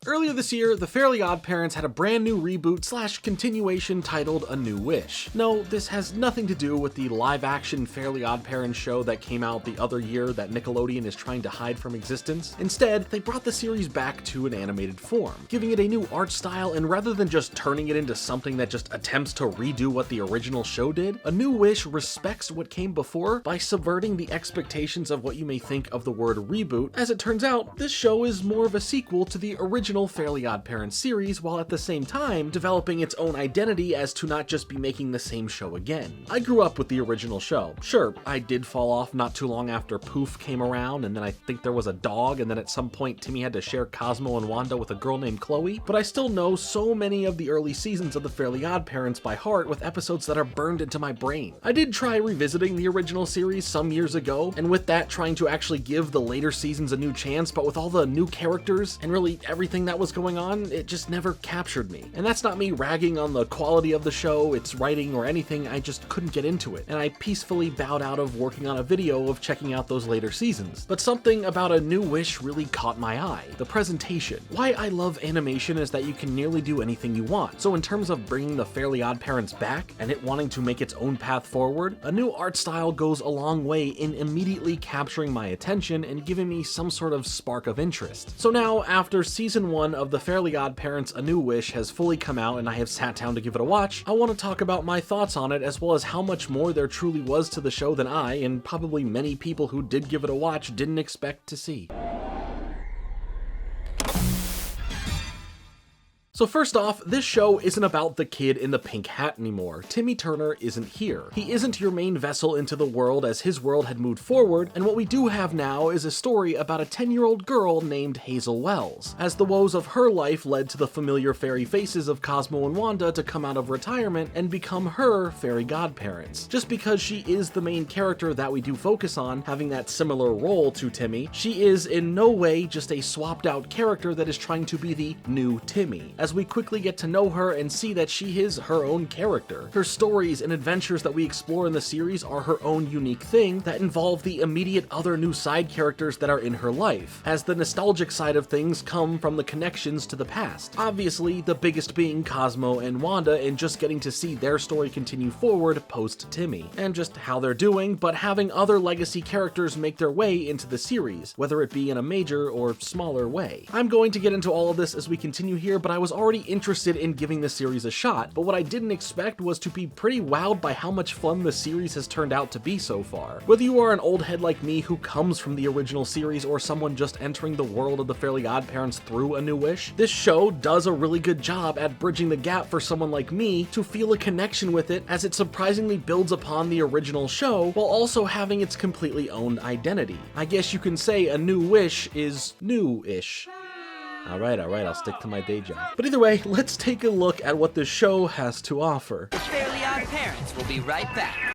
Earlier this year, the Fairly OddParents had a brand new reboot / continuation titled A New Wish. No, this has nothing to do with the live-action Fairly OddParents show that came out the other year that Nickelodeon is trying to hide from existence. Instead, they brought the series back to an animated form, giving it a new art style, and rather than just turning it into something that just attempts to redo what the original show did, A New Wish respects what came before by subverting the expectations of what you may think of the word reboot. As it turns out, this show is more of a sequel to the original Fairly OddParents series, while at the same time developing its own identity as to not just be making the same show again. I grew up with the original show. Sure, I did fall off not too long after Poof came around, and then I think there was a dog, and then at some point Timmy had to share Cosmo and Wanda with a girl named Chloe, but I still know so many of the early seasons of the Fairly OddParents by heart with episodes that are burned into my brain. I did try revisiting the original series some years ago, and with that trying to actually give the later seasons a new chance, but with all the new characters and really everything that was going on, it just never captured me. And that's not me ragging on the quality of the show, its writing, or anything, I just couldn't get into it, and I peacefully bowed out of working on a video of checking out those later seasons. But something about A New Wish really caught my eye: the presentation. Why I love animation is that you can nearly do anything you want, so in terms of bringing the Fairly OddParents back, and it wanting to make its own path forward, a new art style goes a long way in immediately capturing my attention and giving me some sort of spark of interest. So now, after season 1 of the Fairly OddParents A New Wish has fully come out and I have sat down to give it a watch, I want to talk about my thoughts on it, as well as how much more there truly was to the show than I, and probably many people who did give it a watch, didn't expect to see. So first off, this show isn't about the kid in the pink hat anymore. Timmy Turner isn't here. He isn't your main vessel into the world, as his world had moved forward, and what we do have now is a story about a 10-year-old girl named Hazel Wells, as the woes of her life led to the familiar fairy faces of Cosmo and Wanda to come out of retirement and become her fairy godparents. Just because she is the main character that we do focus on, having that similar role to Timmy, she is in no way just a swapped out character that is trying to be the new Timmy, as we quickly get to know her and see that she is her own character. Her stories and adventures that we explore in the series are her own unique thing that involve the immediate other new side characters that are in her life, as the nostalgic side of things come from the connections to the past. Obviously, the biggest being Cosmo and Wanda, and just getting to see their story continue forward post-Timmy, and just how they're doing, but having other legacy characters make their way into the series, whether it be in a major or smaller way. I'm going to get into all of this as we continue here, but I was already interested in giving the series a shot, but what I didn't expect was to be pretty wowed by how much fun the series has turned out to be so far. Whether you are an old head like me who comes from the original series, or someone just entering the world of the Fairly OddParents through A New Wish, this show does a really good job at bridging the gap for someone like me to feel a connection with it, as it surprisingly builds upon the original show while also having its completely own identity. I guess you can say A New Wish is new-ish. Alright, I'll stick to my day job. But either way, let's take a look at what this show has to offer. The Fairly OddParents will be right back.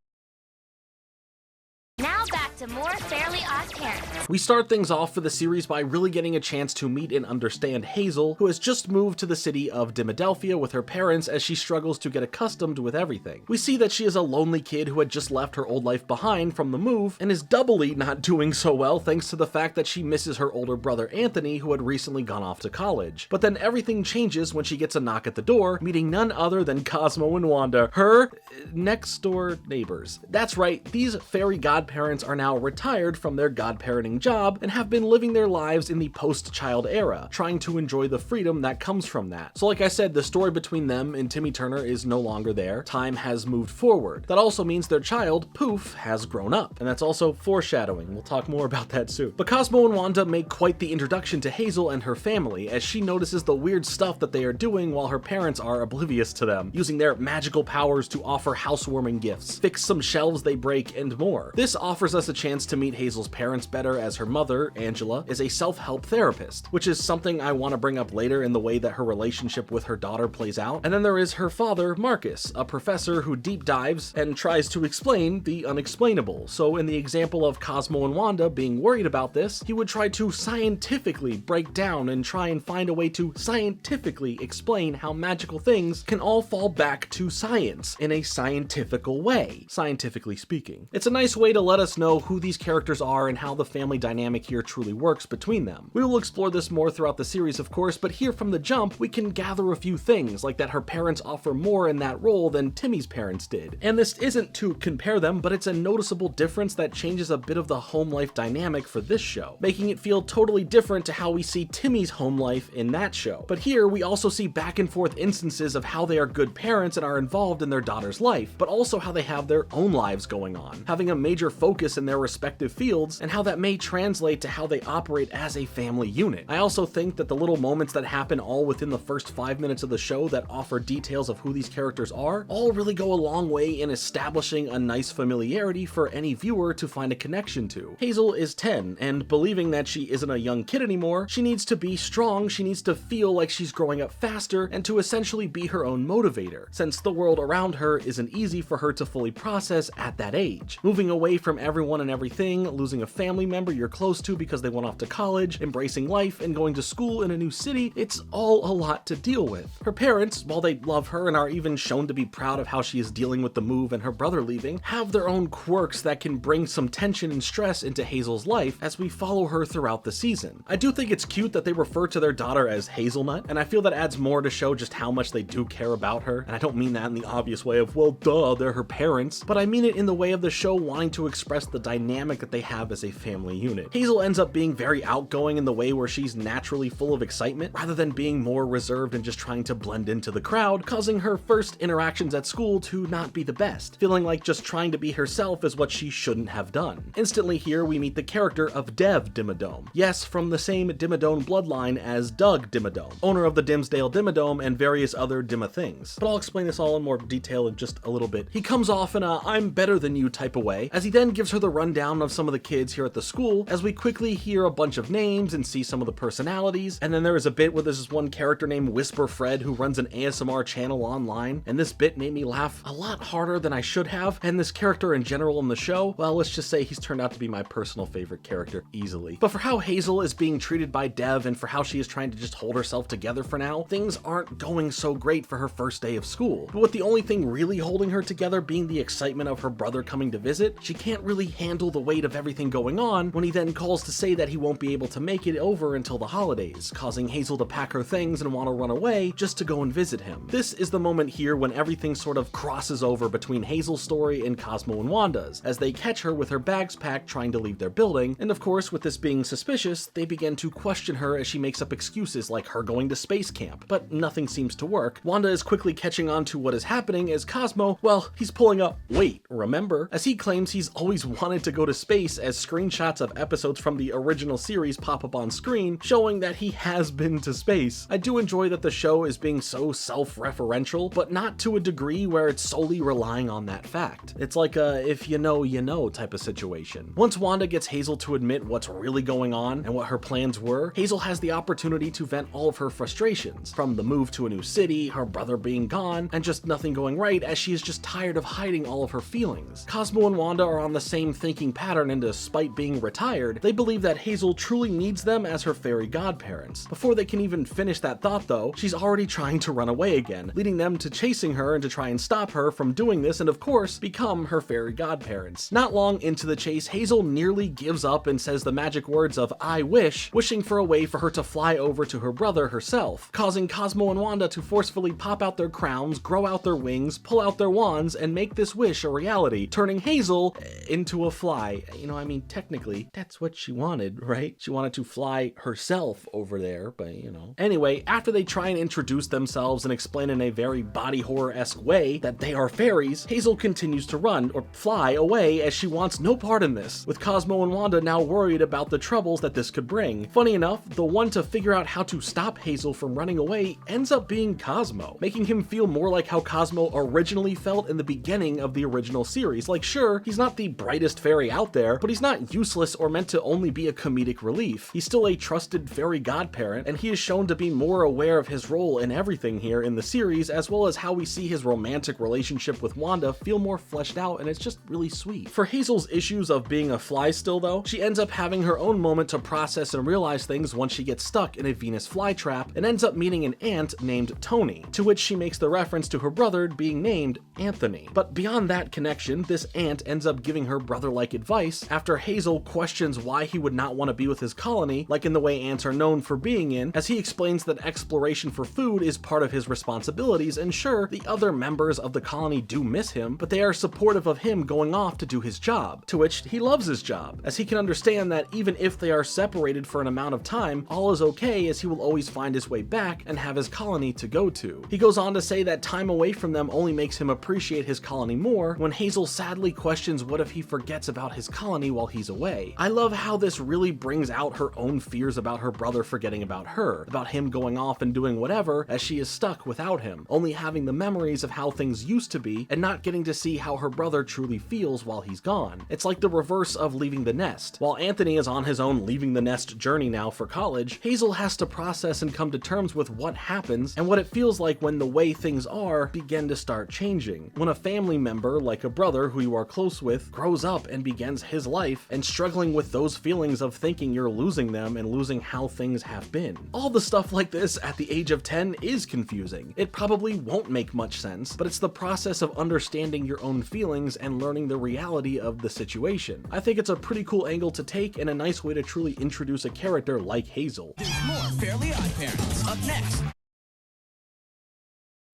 Now back to more Fairly OddParents. We start things off for the series by really getting a chance to meet and understand Hazel, who has just moved to the city of Dimmadelphia with her parents as she struggles to get accustomed with everything. We see that she is a lonely kid who had just left her old life behind from the move, and is doubly not doing so well thanks to the fact that she misses her older brother Anthony, who had recently gone off to college. But then everything changes when she gets a knock at the door, meeting none other than Cosmo and Wanda, her next-door neighbors. That's right, these fairy godparents are now retired from their godparenting job and have been living their lives in the post-child era, trying to enjoy the freedom that comes from that. So like I said, the story between them and Timmy Turner is no longer there. Time has moved forward. That also means their child, Poof, has grown up. And that's also foreshadowing. We'll talk more about that soon. But Cosmo and Wanda make quite the introduction to Hazel and her family, as she notices the weird stuff that they are doing while her parents are oblivious to them, using their magical powers to offer housewarming gifts, fix some shelves they break, and more. This offers us a chance to meet Hazel's parents better, as her mother, Angela, is a self-help therapist, which is something I want to bring up later in the way that her relationship with her daughter plays out. And then there is her father, Marcus, a professor who deep dives and tries to explain the unexplainable. So in the example of Cosmo and Wanda being worried about this, he would try to scientifically break down and try and find a way to scientifically explain how magical things can all fall back to science in a scientifical way, scientifically speaking. It's a nice way to let us know who these characters are and how the family dynamic here truly works between them. We will explore this more throughout the series, of course, but here from the jump, we can gather a few things, like that her parents offer more in that role than Timmy's parents did. And this isn't to compare them, but it's a noticeable difference that changes a bit of the home life dynamic for this show, making it feel totally different to how we see Timmy's home life in that show. But here, we also see back and forth instances of how they are good parents and are involved in their daughter's life, but also how they have their own lives going on, having a major focus in their respective fields, and how that may translate to how they operate as a family unit. I also think that the little moments that happen all within the first 5 minutes of the show that offer details of who these characters are, all really go a long way in establishing a nice familiarity for any viewer to find a connection to. Hazel is 10, and believing that she isn't a young kid anymore, she needs to be strong, she needs to feel like she's growing up faster, and to essentially be her own motivator, since the world around her isn't easy for her to fully process at that age. Moving away from everyone and everything, losing a family member you're close to because they went off to college, embracing life, and going to school in a new city, it's all a lot to deal with. Her parents, while they love her and are even shown to be proud of how she is dealing with the move and her brother leaving, have their own quirks that can bring some tension and stress into Hazel's life as we follow her throughout the season. I do think it's cute that they refer to their daughter as Hazelnut, and I feel that adds more to show just how much they do care about her, and I don't mean that in the obvious way of, well, duh, they're her parents, but I mean it in the way of the show wanting to express the dynamic that they have as a family unit. Hazel ends up being very outgoing in the way where she's naturally full of excitement, rather than being more reserved and just trying to blend into the crowd, causing her first interactions at school to not be the best, feeling like just trying to be herself is what she shouldn't have done. Instantly here, we meet the character of Dev Dimmadome. Yes, from the same Dimmadome bloodline as Doug Dimmadome, owner of the Dimmsdale Dimmadome and various other Dimma things. But I'll explain this all in more detail in just a little bit. He comes off in a I'm better than you type of way, as he then gives her the rundown of some of the kids here at the school, as we quickly hear a bunch of names and see some of the personalities. And then there is a bit where there's this one character named Whisper Fred who runs an ASMR channel online, and this bit made me laugh a lot harder than I should have, and this character in general in the show, well, let's just say he's turned out to be my personal favorite character easily. But for how Hazel is being treated by Dev and for how she is trying to just hold herself together for now, things aren't going so great for her first day of school. But with the only thing really holding her together being the excitement of her brother coming to visit, she can't really handle the weight of everything going on when he then calls to say that he won't be able to make it over until the holidays, causing Hazel to pack her things and want to run away just to go and visit him. This is the moment here when everything sort of crosses over between Hazel's story and Cosmo and Wanda's, as they catch her with her bags packed trying to leave their building, and of course with this being suspicious, they begin to question her as she makes up excuses like her going to space camp, but nothing seems to work. Wanda is quickly catching on to what is happening as Cosmo, well, he's pulling up, wait, remember? As he claims he's always wanted to go to space as screenshots of episodes from the original series pop up on screen, showing that he has been to space. I do enjoy that the show is being so self-referential, but not to a degree where it's solely relying on that fact. It's like a if you know type of situation. Once Wanda gets Hazel to admit what's really going on and what her plans were, Hazel has the opportunity to vent all of her frustrations, from the move to a new city, her brother being gone, and just nothing going right, as she is just tired of hiding all of her feelings. Cosmo and Wanda are on the same thinking pattern, and despite being retired, they believe that Hazel truly needs them as her fairy godparents. Before they can even finish that thought though, she's already trying to run away again, leading them to chasing her and to try and stop her from doing this and of course become her fairy godparents. Not long into the chase, Hazel nearly gives up and says the magic words of I wish, wishing for a way for her to fly over to her brother herself, causing Cosmo and Wanda to forcefully pop out their crowns, grow out their wings, pull out their wands, and make this wish a reality, turning Hazel into a fly. You know, I mean, technically, that's what she wanted, right? She wanted to fly herself over there, but you know. Anyway, after they try and introduce themselves and explain in a very body horror-esque way that they are fairies, Hazel continues to run, or fly, away as she wants no part in this, with Cosmo and Wanda now worried about the troubles that this could bring. Funny enough, the one to figure out how to stop Hazel from running away ends up being Cosmo, making him feel more like how Cosmo originally felt in the beginning of the original series. Like, sure, he's not the brightest fairy out there, but he's not useless or meant to only be a comedic relief. He's still a trusted fairy godparent, and he is shown to be more aware of his role in everything here in the series, as well as how we see his romantic relationship with Wanda feel more fleshed out, and it's just really sweet. For Hazel's issues of being a fly still though, she ends up having her own moment to process and realize things once she gets stuck in a Venus flytrap and ends up meeting an aunt named Tony, to which she makes the reference to her brother being named Anthony. But beyond that connection, this aunt ends up giving her brother-like advice after Hazel questions why he would not want to be with his colony, like in the way ants are known for being in, as he explains that exploration for food is part of his responsibilities, and sure, the other members of the colony do miss him, but they are supportive of him going off to do his job, to which he loves his job, as he can understand that even if they are separated for an amount of time, all is okay as he will always find his way back and have his colony to go to. He goes on to say that time away from them only makes him appreciate his colony more, when Hazel sadly questions what if he forgets about his colony while he's away. I love how this really brings out her own fears about her brother forgetting about her, about him going off and doing whatever, as she is stuck without him, only having the memories of how things used to be and not getting to see how her brother truly feels while he's gone. It's like the reverse of leaving the nest. While Anthony is on his own leaving the nest journey now for college, Hazel has to process and come to terms with what happens and what it feels like when the way things are begin to start changing. When a family member, like a brother who you are close with, grows up and begins his life and struggling with those feelings of thinking you're losing them and losing how things have been. All the stuff like this at the age of 10 is confusing. It probably won't make much sense, but it's the process of understanding your own feelings and learning the reality of the situation. I think it's a pretty cool angle to take and a nice way to truly introduce a character like Hazel. There's more Fairly OddParents up next.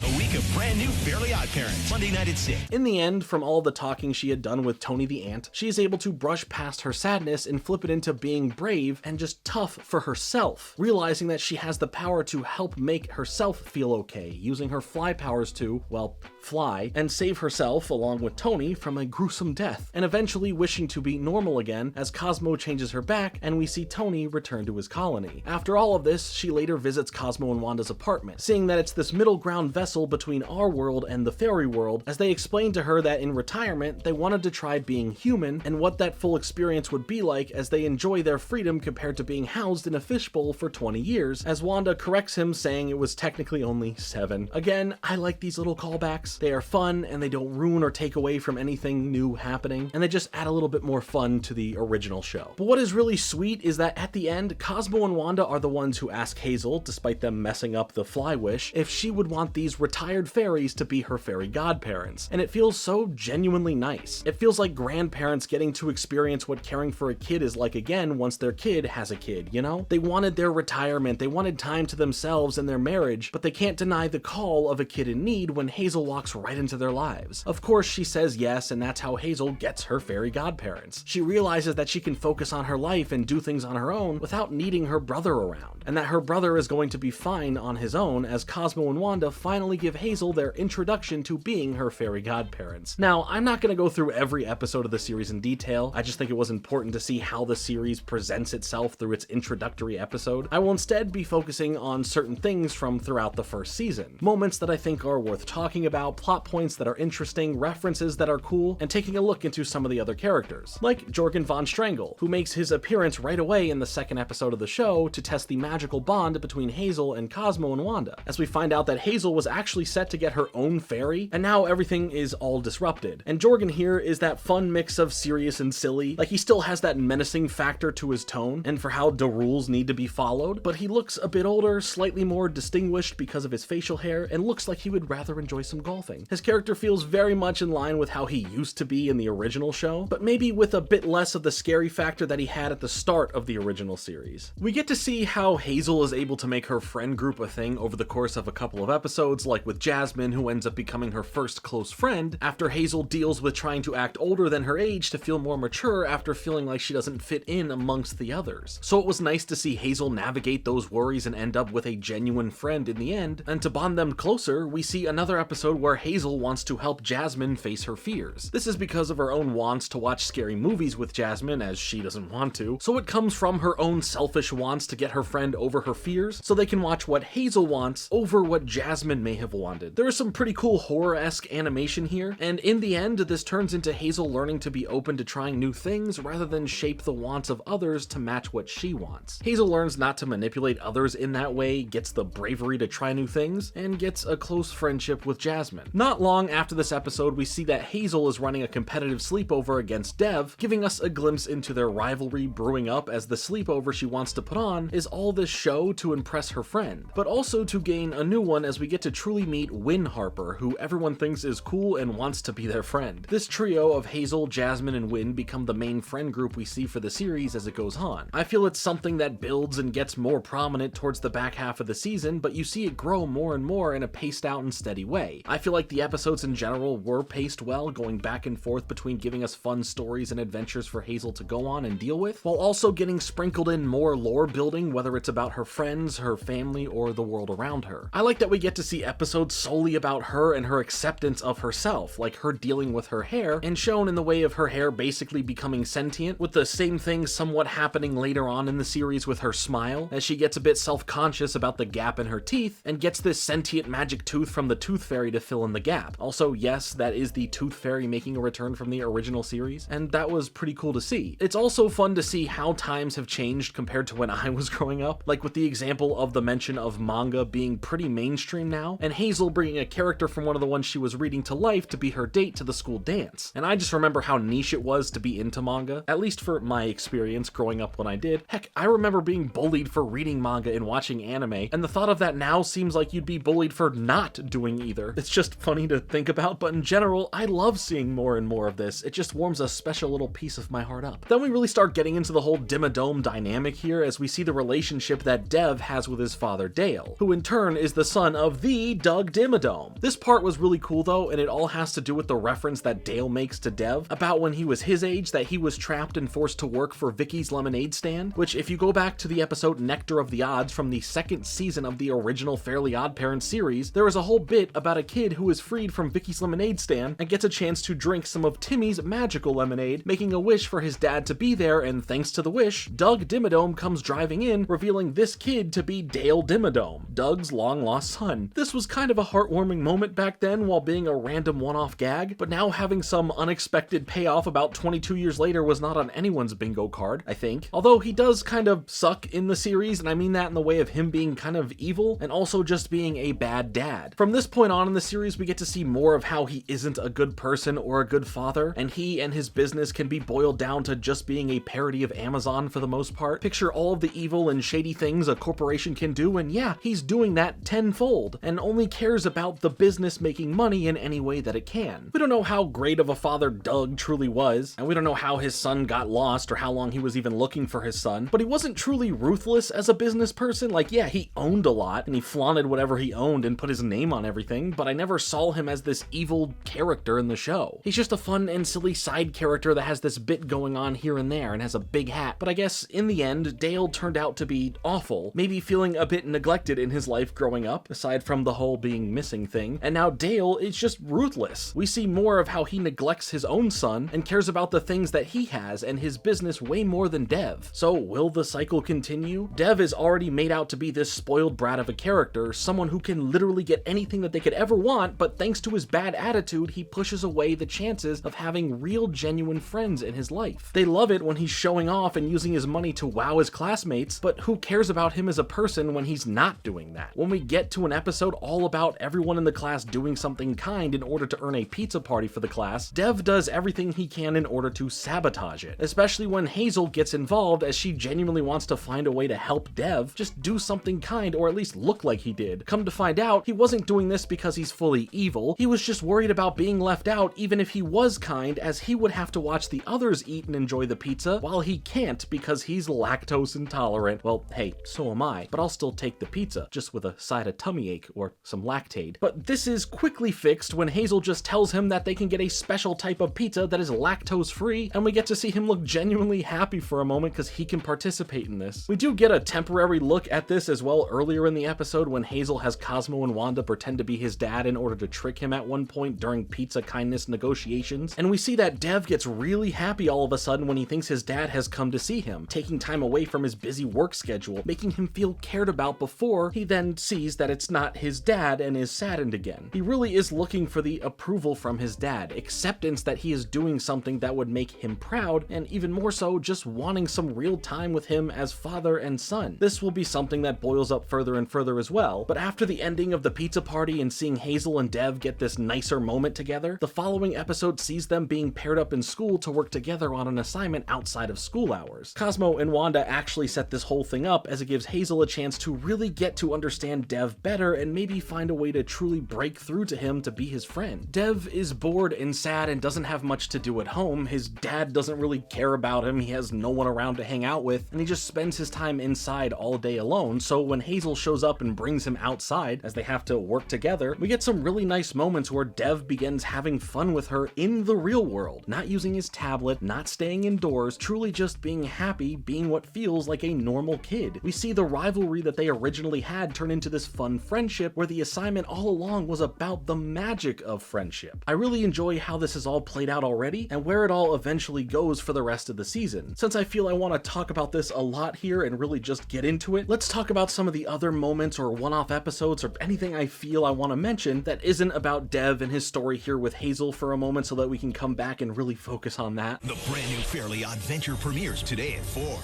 A week of brand new Fairly OddParents, Monday night at 6. In the end, from all the talking she had done with Tony the Ant, she is able to brush past her sadness and flip it into being brave and just tough for herself, realizing that she has the power to help make herself feel okay, using her fly powers to, well, fly, and save herself, along with Tony, from a gruesome death, and eventually wishing to be normal again as Cosmo changes her back and we see Tony return to his colony. After all of this, she later visits Cosmo and Wanda's apartment, seeing that it's this middle ground vessel between our world and the fairy world, as they explain to her that in retirement they wanted to try being human and what that full experience would be like as they enjoy their freedom compared to being housed in a fishbowl for 20 years, as Wanda corrects him saying it was technically only 7. Again, I like these little callbacks. They are fun and they don't ruin or take away from anything new happening, and they just add a little bit more fun to the original show. But what is really sweet is that at the end, Cosmo and Wanda are the ones who ask Hazel, despite them messing up the fly wish, if she would want these retired fairies to be her fairy godparents, and it feels so genuinely nice. It feels like grandparents getting to experience what caring for a kid is like again once their kid has a kid, you know? They wanted their retirement, they wanted time to themselves and their marriage, but they can't deny the call of a kid in need when Hazel walks right into their lives. Of course, she says yes, and that's how Hazel gets her fairy godparents. She realizes that she can focus on her life and do things on her own without needing her brother around, and that her brother is going to be fine on his own as Cosmo and Wanda finally give Hazel their introduction to being her fairy godparents. Now, I'm not going to go through every episode of the series in detail. I just think it was important to see how the series presents itself through its introductory episode. I will instead be focusing on certain things from throughout the first season. Moments that I think are worth talking about, plot points that are interesting, references that are cool, and taking a look into some of the other characters, like Jorgen von Strangle, who makes his appearance right away in the second episode of the show to test the magical bond between Hazel and Cosmo and Wanda, as we find out that Hazel was actually set to get her own fairy, and now everything is all disrupted. And Jorgen here is that fun mix of serious and silly, like he still has that menacing factor to his tone, and for how the rules need to be followed, but he looks a bit older, slightly more distinguished because of his facial hair, and looks like he would rather enjoy some golfing. His character feels very much in line with how he used to be in the original show, but maybe with a bit less of the scary factor that he had at the start of the original series. We get to see how Hazel is able to make her friend group a thing over the course of a couple of episodes, like with Jasmine, who ends up becoming her first close friend after Hazel deals with trying to act older than her age to feel more mature after feeling like she doesn't fit in amongst the others. So it was nice to see Hazel navigate those worries and end up with a genuine friend in the end, and to bond them closer, we see another episode where Hazel wants to help Jasmine face her fears. This is because of her own wants to watch scary movies with Jasmine, as she doesn't want to, so it comes from her own selfish wants to get her friend over her fears, so they can watch what Hazel wants over what Jasmine may have wanted. There is some pretty cool horror-esque animation here, and in the end, this turns into Hazel learning to be open to trying new things rather than shape the wants of others to match what she wants. Hazel learns not to manipulate others in that way, gets the bravery to try new things, and gets a close friendship with Jasmine. Not long after this episode, we see that Hazel is running a competitive sleepover against Dev, giving us a glimpse into their rivalry brewing up, as the sleepover she wants to put on is all this show to impress her friend, but also to gain a new one as we get to truly meet meet Win Harper, who everyone thinks is cool and wants to be their friend. This trio of Hazel, Jasmine, and Win become the main friend group we see for the series as it goes on. I feel it's something that builds and gets more prominent towards the back half of the season, but you see it grow more and more in a paced out and steady way. I feel like the episodes in general were paced well, going back and forth between giving us fun stories and adventures for Hazel to go on and deal with, while also getting sprinkled in more lore building, whether it's about her friends, her family, or the world around her. I like that we get to see episodes solely about her and her acceptance of herself, like her dealing with her hair, and shown in the way of her hair basically becoming sentient, with the same thing somewhat happening later on in the series with her smile, as she gets a bit self-conscious about the gap in her teeth, and gets this sentient magic tooth from the Tooth Fairy to fill in the gap. Also, yes, that is the Tooth Fairy making a return from the original series, and that was pretty cool to see. It's also fun to see how times have changed compared to when I was growing up, like with the example of the mention of manga being pretty mainstream now, and Hazel bringing a character from one of the ones she was reading to life to be her date to the school dance. And I just remember how niche it was to be into manga, at least for my experience growing up when I did. Heck, I remember being bullied for reading manga and watching anime, and the thought of that now seems like you'd be bullied for not doing either. It's just funny to think about, but in general, I love seeing more and more of this. It just warms a special little piece of my heart up. Then we really start getting into the whole Dimmadome dynamic here, as we see the relationship that Dev has with his father Dale, who in turn is the son of the Doug Dimmadome. This part was really cool though, and it all has to do with the reference that Dale makes to Dev about when he was his age, that he was trapped and forced to work for Vicky's lemonade stand, which if you go back to the episode Nectar of the Odds from the second season of the original Fairly OddParents series, there was a whole bit about a kid who is freed from Vicky's lemonade stand and gets a chance to drink some of Timmy's magical lemonade, making a wish for his dad to be there, and thanks to the wish, Doug Dimmadome comes driving in, revealing this kid to be Dale Dimmadome, Doug's long-lost son. This was kind of a heartwarming moment back then while being a random one-off gag, but now having some unexpected payoff about 22 years later was not on anyone's bingo card, I think. Although he does kind of suck in the series, and I mean that in the way of him being kind of evil and also just being a bad dad. From this point on in the series, we get to see more of how he isn't a good person or a good father, and he and his business can be boiled down to just being a parody of Amazon for the most part. Picture all of the evil and shady things a corporation can do, and yeah, he's doing that tenfold, and only cares about the business making money in any way that it can. We don't know how great of a father Doug truly was, and we don't know how his son got lost or how long he was even looking for his son, but he wasn't truly ruthless as a business person. Like, yeah, he owned a lot, and he flaunted whatever he owned and put his name on everything, but I never saw him as this evil character in the show. He's just a fun and silly side character that has this bit going on here and there and has a big hat. But I guess in the end, Dale turned out to be awful, maybe feeling a bit neglected in his life growing up, aside from the whole being missing thing, and now Dale is just ruthless. We see more of how he neglects his own son and cares about the things that he has and his business way more than Dev. So will the cycle continue? Dev is already made out to be this spoiled brat of a character, someone who can literally get anything that they could ever want, but thanks to his bad attitude, he pushes away the chances of having real genuine friends in his life. They love it when he's showing off and using his money to wow his classmates, but who cares about him as a person when he's not doing that? When we get to an episode all about everyone in the class doing something kind in order to earn a pizza party for the class, Dev does everything he can in order to sabotage it, especially when Hazel gets involved, as she genuinely wants to find a way to help Dev just do something kind, or at least look like he did. Come to find out, he wasn't doing this because he's fully evil, he was just worried about being left out even if he was kind, as he would have to watch the others eat and enjoy the pizza while he can't because he's lactose intolerant. Well, hey, so am I, but I'll still take the pizza, just with a side of tummy ache or some Lactaid. But this is quickly fixed when Hazel just tells him that they can get a special type of pizza that is lactose free, and we get to see him look genuinely happy for a moment because he can participate in this. We do get a temporary look at this as well earlier in the episode when Hazel has Cosmo and Wanda pretend to be his dad in order to trick him at one point during pizza kindness negotiations, and we see that Dev gets really happy all of a sudden when he thinks his dad has come to see him, taking time away from his busy work schedule, making him feel cared about before he then sees that it's not his dad and is saddened again. He really is looking for the approval from his dad, acceptance that he is doing something that would make him proud, and even more so, just wanting some real time with him as father and son. This will be something that boils up further and further as well, but after the ending of the pizza party and seeing Hazel and Dev get this nicer moment together, the following episode sees them being paired up in school to work together on an assignment outside of school hours. Cosmo and Wanda actually set this whole thing up as it gives Hazel a chance to really get to understand Dev better and maybe find a way to truly break through to him to be his friend. Dev is bored and sad and doesn't have much to do at home. His dad doesn't really care about him, he has no one around to hang out with, and he just spends his time inside all day alone. So when Hazel shows up and brings him outside as they have to work together, we get some really nice moments where Dev begins having fun with her in the real world, not using his tablet, not staying indoors, truly just being happy, being what feels like a normal kid. We see the rivalry that they originally had turn into this fun friendship where the assignment all along was about the magic of friendship. I really enjoy how this is all played out already and where it all eventually goes for the rest of the season. Since I feel I want to talk about this a lot here and really just get into it, let's talk about some of the other moments or one-off episodes or anything I feel I want to mention that isn't about Dev and his story here with Hazel for a moment so that we can come back and really focus on that. The brand new Fairly Odd Venture premieres today at 4.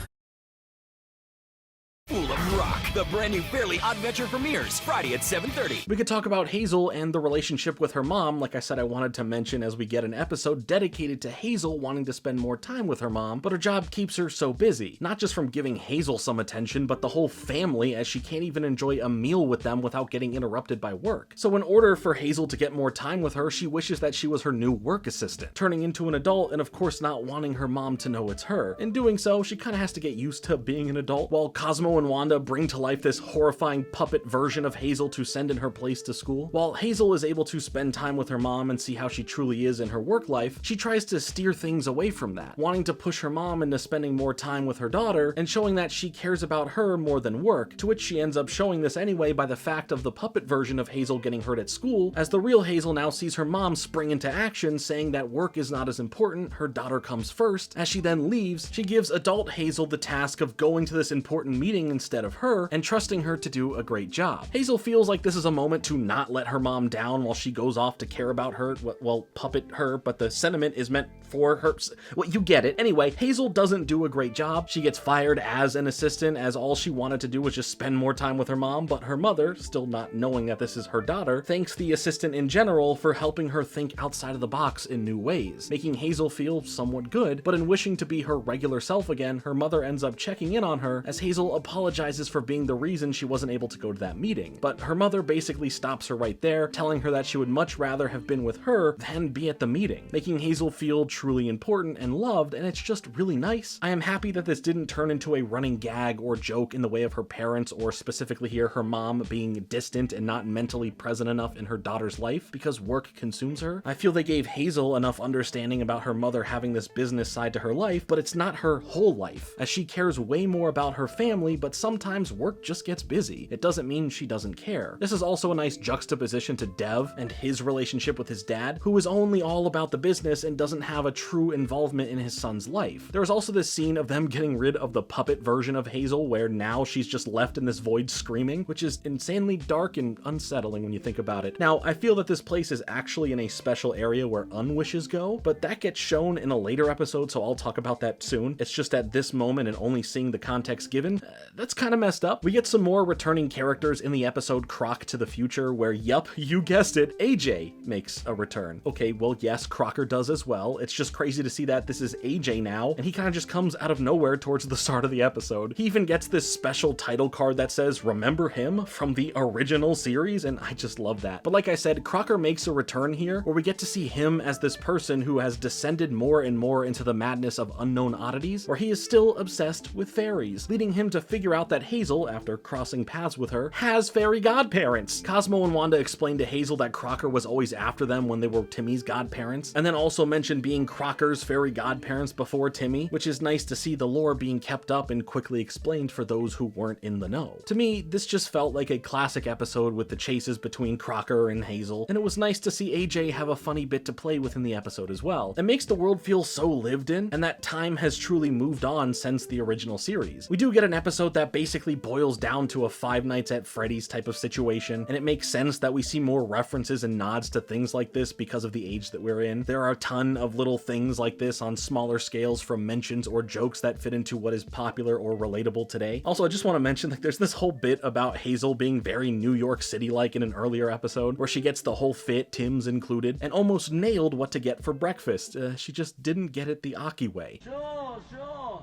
Full of Rock, the brand new Fairly Odd Venture premieres Friday at 7:30. We could talk about Hazel and the relationship with her mom. Like I said, I wanted to mention as we get an episode dedicated to Hazel wanting to spend more time with her mom, but her job keeps her so busy. Not just from giving Hazel some attention, but the whole family, as she can't even enjoy a meal with them without getting interrupted by work. So in order for Hazel to get more time with her, she wishes that she was her new work assistant, turning into an adult and of course not wanting her mom to know it's her. In doing so, she kind of has to get used to being an adult, while Cosmo and Wanda bring to life this horrifying puppet version of Hazel to send in her place to school. While Hazel is able to spend time with her mom and see how she truly is in her work life, she tries to steer things away from that, wanting to push her mom into spending more time with her daughter and showing that she cares about her more than work, to which she ends up showing this anyway by the fact of the puppet version of Hazel getting hurt at school, as the real Hazel now sees her mom spring into action saying that work is not as important, her daughter comes first. As she then leaves, she gives adult Hazel the task of going to this important meeting instead of her and trusting her to do a great job. Hazel feels like this is a moment to not let her mom down while she goes off to care about her, well, puppet her, but the sentiment is meant for her. Well, you get it. Anyway, Hazel doesn't do a great job. She gets fired as an assistant, as all she wanted to do was just spend more time with her mom, but her mother, still not knowing that this is her daughter, thanks the assistant in general for helping her think outside of the box in new ways, making Hazel feel somewhat good. But in wishing to be her regular self again, her mother ends up checking in on her as Hazel apologizes for being the reason she wasn't able to go to that meeting. But her mother basically stops her right there, telling her that she would much rather have been with her than be at the meeting, making Hazel feel truly important and loved, and it's just really nice. I am happy that this didn't turn into a running gag or joke in the way of her parents, or specifically here her mom being distant and not mentally present enough in her daughter's life because work consumes her. I feel they gave Hazel enough understanding about her mother having this business side to her life, but it's not her whole life, as she cares way more about her family, but sometimes work just gets busy. It doesn't mean she doesn't care. This is also a nice juxtaposition to Dev and his relationship with his dad, who is only all about the business and doesn't have a true involvement in his son's life. There was also this scene of them getting rid of the puppet version of Hazel, where now she's just left in this void screaming, which is insanely dark and unsettling when you think about it. Now, I feel that this place is actually in a special area where unwishes go, but that gets shown in a later episode, so I'll talk about that soon. It's just at this moment and only seeing the context given, that's kind of messed up. We get some more returning characters in the episode Croc to the Future, where, yup, you guessed it, AJ makes a return. Okay, well, yes, Crocker does as well. It's just crazy to see that this is AJ now, and he kind of just comes out of nowhere towards the start of the episode. He even gets this special title card that says, "Remember him?" from the original series, and I just love that. But like I said, Crocker makes a return here, where we get to see him as this person who has descended more and more into the madness of unknown oddities, where he is still obsessed with fairies, leading him to figure out that Hazel, after crossing paths with her, has fairy godparents. Cosmo and Wanda explained to Hazel that Crocker was always after them when they were Timmy's godparents, and then also mentioned being Crocker's fairy godparents before Timmy, which is nice to see the lore being kept up and quickly explained for those who weren't in the know. To me, this just felt like a classic episode with the chases between Crocker and Hazel, and it was nice to see AJ have a funny bit to play with in the episode as well. It makes the world feel so lived in, and that time has truly moved on since the original series. We do get an episode that basically boils down to a Five Nights at Freddy's type of situation, and it makes sense that we see more references and nods to things like this because of the age that we're in. There are a ton of little things like this on smaller scales, from mentions or jokes that fit into what is popular or relatable today. Also, I just want to mention, like, there's this whole bit about Hazel being very New York City-like in an earlier episode, where she gets the whole fit, Tim's included, and almost nailed what to get for breakfast. She just didn't get it the Aki way. Sure.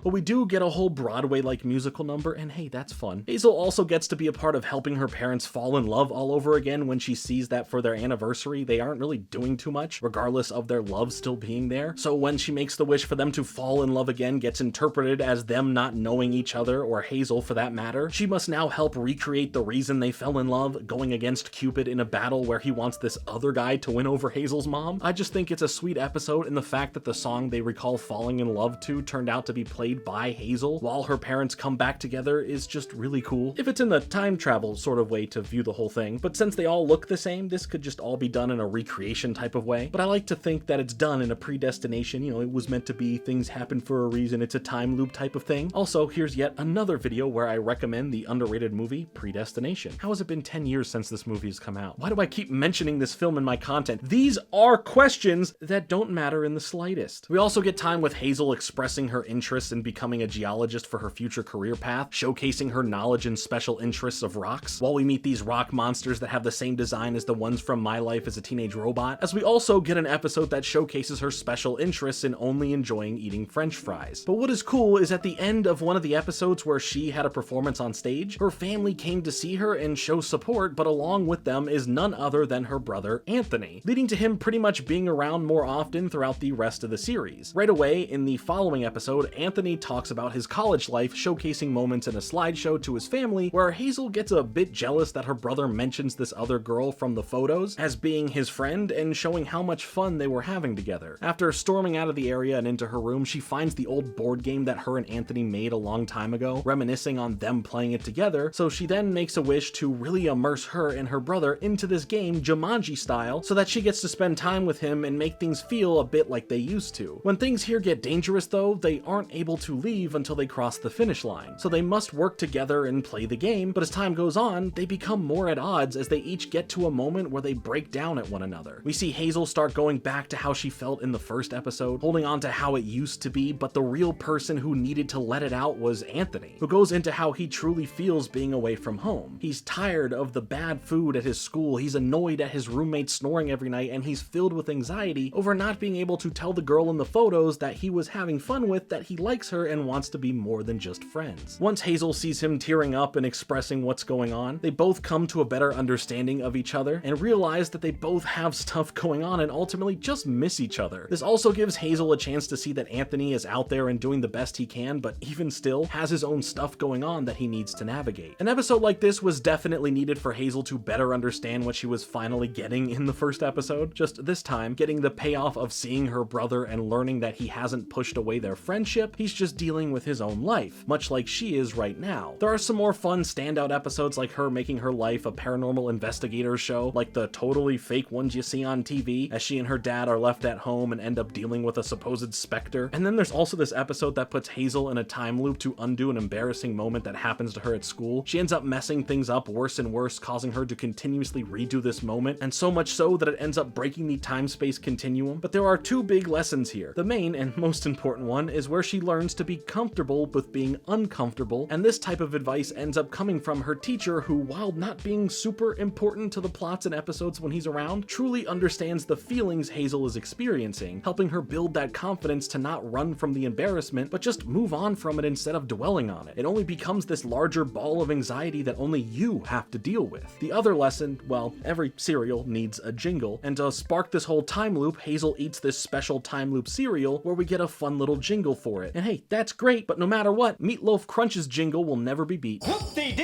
But we do get a whole Broadway-like musical number, and hey, that's fun. Hazel also gets to be a part of helping her parents fall in love all over again when she sees that for their anniversary, they aren't really doing too much, regardless of their love still being there. So when she makes the wish for them to fall in love again gets interpreted as them not knowing each other, or Hazel for that matter. She must now help recreate the reason they fell in love, going against Cupid in a battle where he wants this other guy to win over Hazel's mom. I just think it's a sweet episode, and the fact that the song they recall falling in love to turned out to be played by Hazel while her parents come back together is just really cool. If it's in the time travel sort of way to view the whole thing, but since they all look the same, this could just all be done in a recreation type of way. But I like to think that it's done in a predestination, you know, it was meant to be, things happen for a reason, it's a time loop type of thing. Also, here's yet another video where I recommend the underrated movie Predestination. How has it been 10 years since this movie has come out? Why do I keep mentioning this film in my content? These are questions that don't matter in the slightest. We also get time with Hazel expressing her interest in becoming a geologist for her future career path, showcasing her knowledge and special interests of rocks, while we meet these rock monsters that have the same design as the ones from My Life as a Teenage Robot, as we also get an episode that showcases her special interests in only enjoying eating French fries. But what is cool is at the end of one of the episodes where she had a performance on stage, her family came to see her and show support, but along with them is none other than her brother Anthony, leading to him pretty much being around more often throughout the rest of the series. Right away, in the following episode, Anthony talks about his college life, showcasing moments in a slideshow to his family where Hazel gets a bit jealous that her brother mentions this other girl from the photos as being his friend and showing how much fun they were having together. After storming out of the area and into her room, she finds the old board game that her and Anthony made a long time ago, reminiscing on them playing it together, so she then makes a wish to really immerse her and her brother into this game Jumanji style so that she gets to spend time with him and make things feel a bit like they used to. When things here get dangerous though, they aren't able to leave until they cross the finish line, so they must work together and play the game, but as time goes on, they become more at odds as they each get to a moment where they break down at one another. We see Hazel start going back to how she felt in the first episode, holding on to how it used to be, but the real person who needed to let it out was Anthony, who goes into how he truly feels being away from home. He's tired of the bad food at his school, he's annoyed at his roommates snoring every night, and he's filled with anxiety over not being able to tell the girl in the photos that he was having fun with that he likes her and wants to be more than just friends. Once Hazel sees him tearing up and expressing what's going on, they both come to a better understanding of each other and realize that they both have stuff going on and ultimately just miss each other. This also gives Hazel a chance to see that Anthony is out there and doing the best he can, but even still has his own stuff going on that he needs to navigate. An episode like this was definitely needed for Hazel to better understand what she was finally getting in the first episode, just this time getting the payoff of seeing her brother and learning that he hasn't pushed away their friendship, he's just dealing with his own life, much like she is right now. There are some more fun standout episodes like her making her life a paranormal investigator show, like the totally fake ones you see on TV, as she and her dad are left at home and end up dealing with a supposed specter. And then there's also this episode that puts Hazel in a time loop to undo an embarrassing moment that happens to her at school. She ends up messing things up worse and worse, causing her to continuously redo this moment, and so much so that it ends up breaking the time-space continuum. But there are two big lessons here. The main and most important one is where she learns to be comfortable with being uncomfortable, and this type of advice ends up coming from her teacher who, while not being super important to the plots and episodes when he's around, truly understands the feelings Hazel is experiencing, helping her build that confidence to not run from the embarrassment, but just move on from it instead of dwelling on it. It only becomes this larger ball of anxiety that only you have to deal with. The other lesson, well, every cereal needs a jingle, and to spark this whole time loop, Hazel eats this special time loop cereal where we get a fun little jingle for it. And hey, that's great, but no matter what, Meatloaf Crunch's jingle will never be beat. Whoop-dee-dee,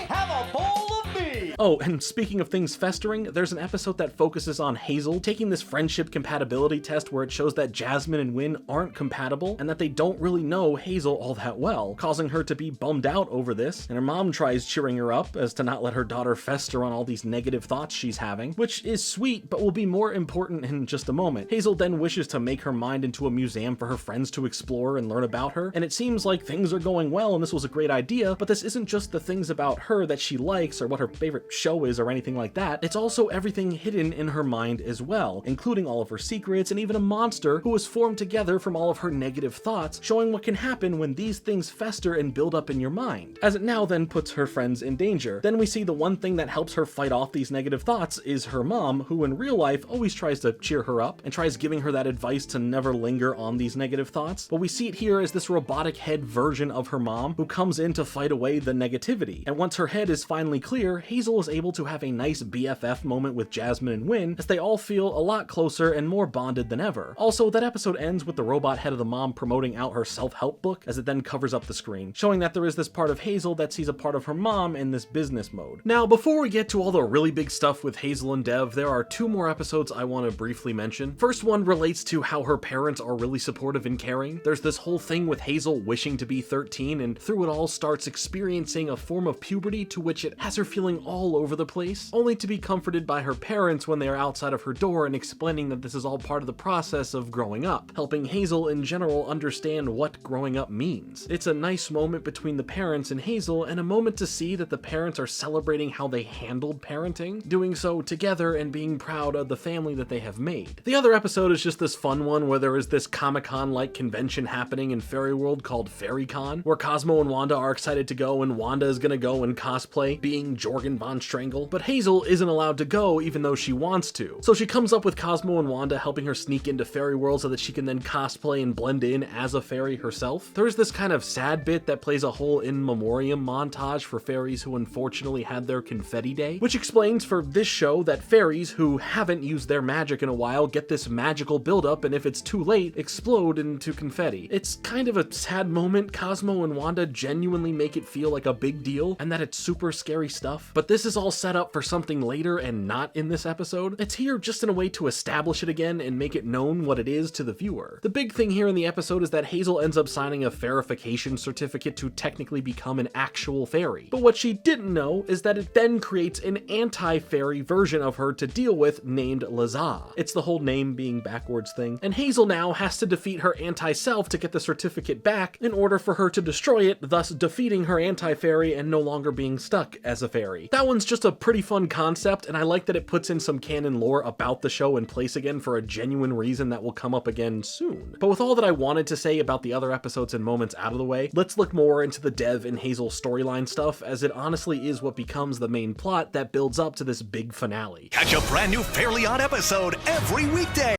have a bowl of me! Oh, and speaking of things festering, there's an episode that focuses on Hazel taking this friendship compatibility test where it shows that Jasmine and Wynn aren't compatible and that they don't really know Hazel all that well, causing her to be bummed out over this, and her mom tries cheering her up as to not let her daughter fester on all these negative thoughts she's having, which is sweet but will be more important in just a moment. Hazel then wishes to make her mind into a museum for her friends to explore and learn about her, and it seems like things are going well and this was a great idea, but this isn't just the things about her that she likes or what her favorite show is or anything like that, it's also everything hidden in her mind as well, including all of her secrets and even a monster who was formed together from all of her negative thoughts, showing what can happen when these things fester and build up in your mind, as it now then puts her friends in danger. Then we see the one thing that helps her fight off these negative thoughts is her mom, who in real life always tries to cheer her up and tries giving her that advice to never linger on these negative thoughts. But we see it here as this robotic head version of her mom who comes in to fight away the negativity. And once her head is finally clear, Hazel is able to have a nice BFF moment with Jasmine and Wynn as they all feel a lot closer and more bonded than ever. Also, that episode ends with the robot head of the mom promoting out her self-help book as it then covers up the screen, showing that there is this part of Hazel that sees a part of her mom in this business mode. Now, before we get to all the really big stuff with Hazel and Dev, there are two more episodes I want to briefly mention. First one relates to how her parents are really supportive and caring. There's this whole thing with Hazel wishing to be 13 and through it all starts experiencing a form of puberty to which it has her feeling all over the place, only to be comforted by her parents when they are outside of her door and explaining that this is all part of the process of growing up, helping Hazel in general understand what growing up means. It's a nice moment between the parents and Hazel, and a moment to see that the parents are celebrating how they handled parenting, doing so together and being proud of the family that they have made. The other episode is just this fun one where there is this Comic-Con-like convention happening in Fairy World called FairyCon, where Cosmo and Wanda are excited to go, and Wanda is gonna go and cosplay being Jorgen von Strangle, but Hazel isn't allowed to go even though she wants to. So she comes up with Cosmo and Wanda helping her sneak into Fairy World so that she can then cosplay and blend in as a fairy herself. There's this kind of sad bit that plays a whole in memoriam montage for fairies who unfortunately had their confetti day, which explains for this show that fairies who haven't used their magic in a while get this magical buildup, and if it's too late, explode into confetti. It's kind of a sad moment. Cosmo and Wanda genuinely make it feel like a big deal and that it's super scary stuff, but this is all set up for something later and not in this episode. It's here just in a way to establish it again and make it known what it is to the viewer. The big thing here in the episode is that Hazel ends up signing a faiриfication certificate to technically become an actual fairy. But what she didn't know is that it then creates an anti-fairy version of her to deal with named Lazah. It's the whole name being backwards thing, and Hazel now has to defeat her anti-self to get the certificate back in order for her to destroy it, thus defeating her anti-fairy and no longer being stuck as a fairy. That one's just a pretty fun concept, and I like that it puts in some canon lore about the show in place again for a genuine reason that will come up again soon. But with all that I wanted to say about the other episodes and moments out of the way, let's look more into the Dev and Hazel storyline stuff, as it honestly is what becomes the main plot that builds up to this big finale. Catch a brand new Fairly Odd episode every weekday.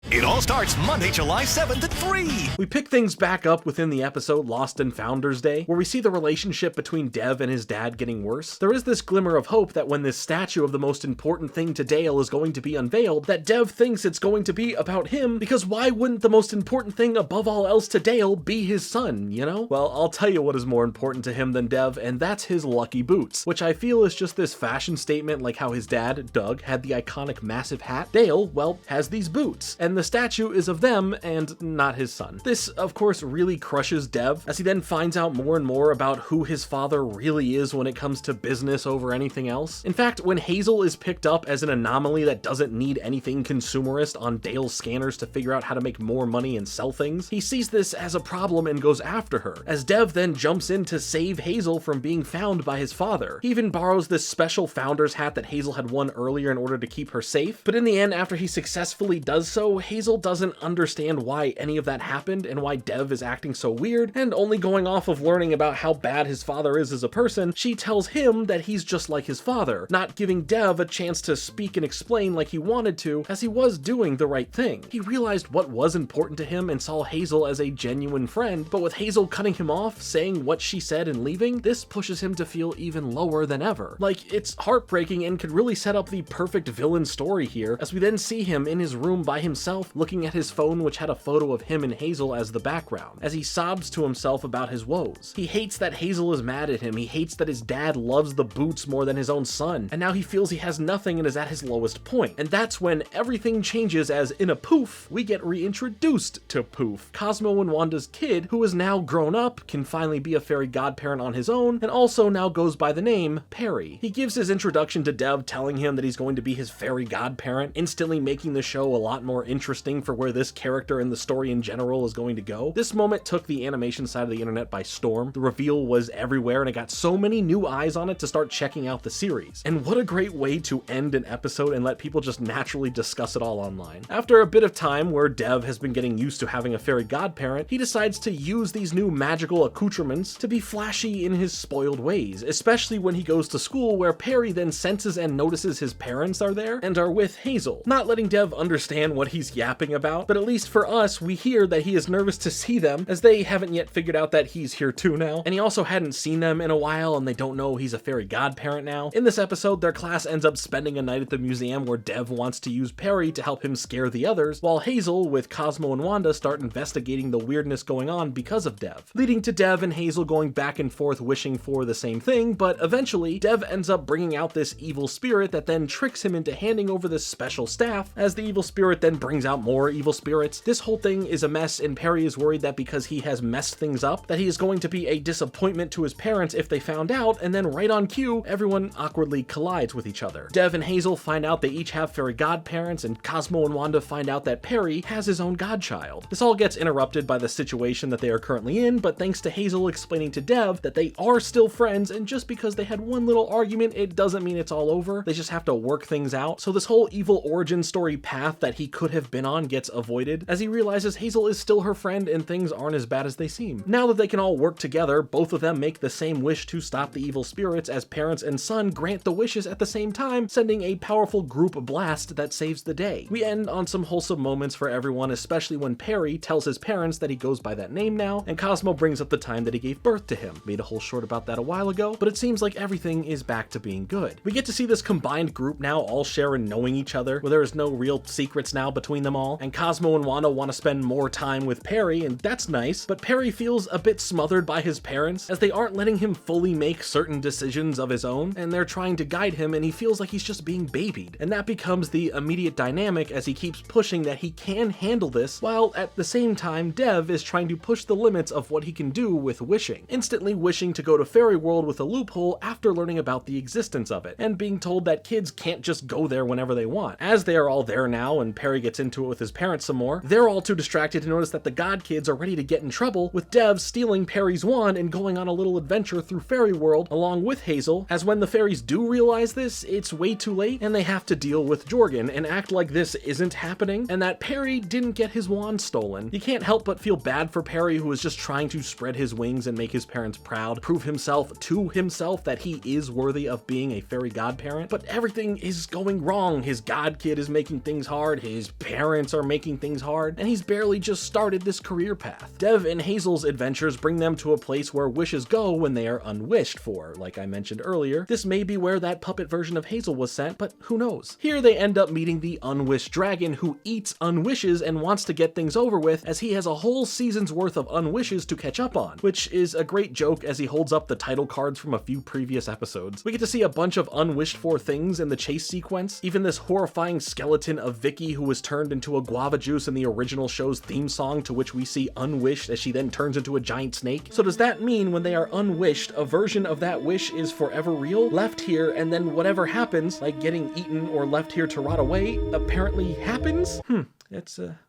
It all starts Monday, July 7th at 3. We pick things back up within the episode Lost in Founders Day, where we see the relationship between Dev and his dad getting worse. There is this glimmer of hope that when this statue of the most important thing to Dale is going to be unveiled, that Dev thinks it's going to be about him, because why wouldn't the most important thing above all else to Dale be his son, you know? Well, I'll tell you what is more important to him than Dev, and that's his lucky boots, which I feel is just this fashion statement like how his dad, Doug, had the iconic massive hat. Dale, well, has these boots, and the statue is of them and not his son. This, of course, really crushes Dev, as he then finds out more and more about who his father really is when it comes to business over anything else. In fact, when Hazel is picked up as an anomaly that doesn't need anything consumerist on Dale's scanners to figure out how to make more money and sell things, he sees this as a problem and goes after her, as Dev then jumps in to save Hazel from being found by his father. He even borrows this special founder's hat that Hazel had won earlier in order to keep her safe, but in the end, after he successfully does so, Hazel doesn't understand why any of that happened and why Dev is acting so weird, and only going off of learning about how bad his father is as a person, she tells him that he's just like his father, not giving Dev a chance to speak and explain like he wanted to, as he was doing the right thing. He realized what was important to him and saw Hazel as a genuine friend, but with Hazel cutting him off, saying what she said and leaving, this pushes him to feel even lower than ever. Like, it's heartbreaking and could really set up the perfect villain story here, as we then see him in his room by himself looking at his phone, which had a photo of him and Hazel as the background, as he sobs to himself about his woes. He hates that Hazel is mad at him, he hates that his dad loves the boots more than his own son, and now he feels he has nothing and is at his lowest point. And that's when everything changes, as in a poof, we get reintroduced to Poof, Cosmo and Wanda's kid, who is now grown up, can finally be a fairy godparent on his own, and also now goes by the name Perry. He gives his introduction to Dev, telling him that he's going to be his fairy godparent, instantly making the show a lot more interesting interesting for where this character and the story in general is going to go. This moment took the animation side of the internet by storm. The reveal was everywhere and it got so many new eyes on it to start checking out the series. And what a great way to end an episode and let people just naturally discuss it all online. After a bit of time where Dev has been getting used to having a fairy godparent, he decides to use these new magical accoutrements to be flashy in his spoiled ways, especially when he goes to school where Perry then senses and notices his parents are there and are with Hazel, not letting Dev understand what he's yapping about, but at least for us, we hear that he is nervous to see them as they haven't yet figured out that he's here too now, and he also hadn't seen them in a while and they don't know he's a fairy godparent now. In this episode, their class ends up spending a night at the museum where Dev wants to use Perry to help him scare the others, while Hazel with Cosmo and Wanda start investigating the weirdness going on because of Dev, leading to Dev and Hazel going back and forth wishing for the same thing, but eventually Dev ends up bringing out this evil spirit that then tricks him into handing over this special staff, as the evil spirit then brings out more evil spirits. This whole thing is a mess and Perry is worried that because he has messed things up, that he is going to be a disappointment to his parents if they found out, and then right on cue, everyone awkwardly collides with each other. Dev and Hazel find out they each have fairy godparents, and Cosmo and Wanda find out that Perry has his own godchild. This all gets interrupted by the situation that they are currently in, but thanks to Hazel explaining to Dev that they are still friends, and just because they had one little argument, it doesn't mean it's all over. They just have to work things out. So this whole evil origin story path that he could have been on gets avoided, as he realizes Hazel is still her friend and things aren't as bad as they seem. Now that they can all work together, both of them make the same wish to stop the evil spirits, as parents and son grant the wishes at the same time, sending a powerful group blast that saves the day. We end on some wholesome moments for everyone, especially when Perry tells his parents that he goes by that name now, and Cosmo brings up the time that he gave birth to him. Made a whole short about that a while ago, but it seems like everything is back to being good. We get to see this combined group now all share in knowing each other, where there is no real secrets now between them all, and Cosmo and Wanda want to spend more time with Perry, and that's nice, but Perry feels a bit smothered by his parents, as they aren't letting him fully make certain decisions of his own, and they're trying to guide him, and he feels like he's just being babied. And that becomes the immediate dynamic as he keeps pushing that he can handle this, while at the same time Dev is trying to push the limits of what he can do with wishing, instantly wishing to go to Fairy World with a loophole after learning about the existence of it, and being told that kids can't just go there whenever they want. As they are all there now and Perry gets into it with his parents some more, they're all too distracted to notice that the god kids are ready to get in trouble, with Dev stealing Perry's wand and going on a little adventure through Fairy World along with Hazel, as when the fairies do realize this, it's way too late and they have to deal with Jorgen and act like this isn't happening and that Perry didn't get his wand stolen. You can't help but feel bad for Perry, who is just trying to spread his wings and make his parents proud, prove himself to himself that he is worthy of being a fairy godparent, but everything is going wrong. His god kid is making things hard, his parents are making things hard, and he's barely just started this career path. Dev and Hazel's adventures bring them to a place where wishes go when they are unwished for. Like I mentioned earlier, this may be where that puppet version of Hazel was sent, but who knows? Here they end up meeting the unwished dragon, who eats unwishes and wants to get things over with, as he has a whole season's worth of unwishes to catch up on, which is a great joke as he holds up the title cards from a few previous episodes. We get to see a bunch of unwished for things in the chase sequence, even this horrifying skeleton of Vicky, who was turned into a guava juice in the original show's theme song, to which we see unwished as she then turns into a giant snake. So does that mean when they are unwished, a version of that wish is forever real, left here, and then whatever happens, like getting eaten or left here to rot away, apparently happens?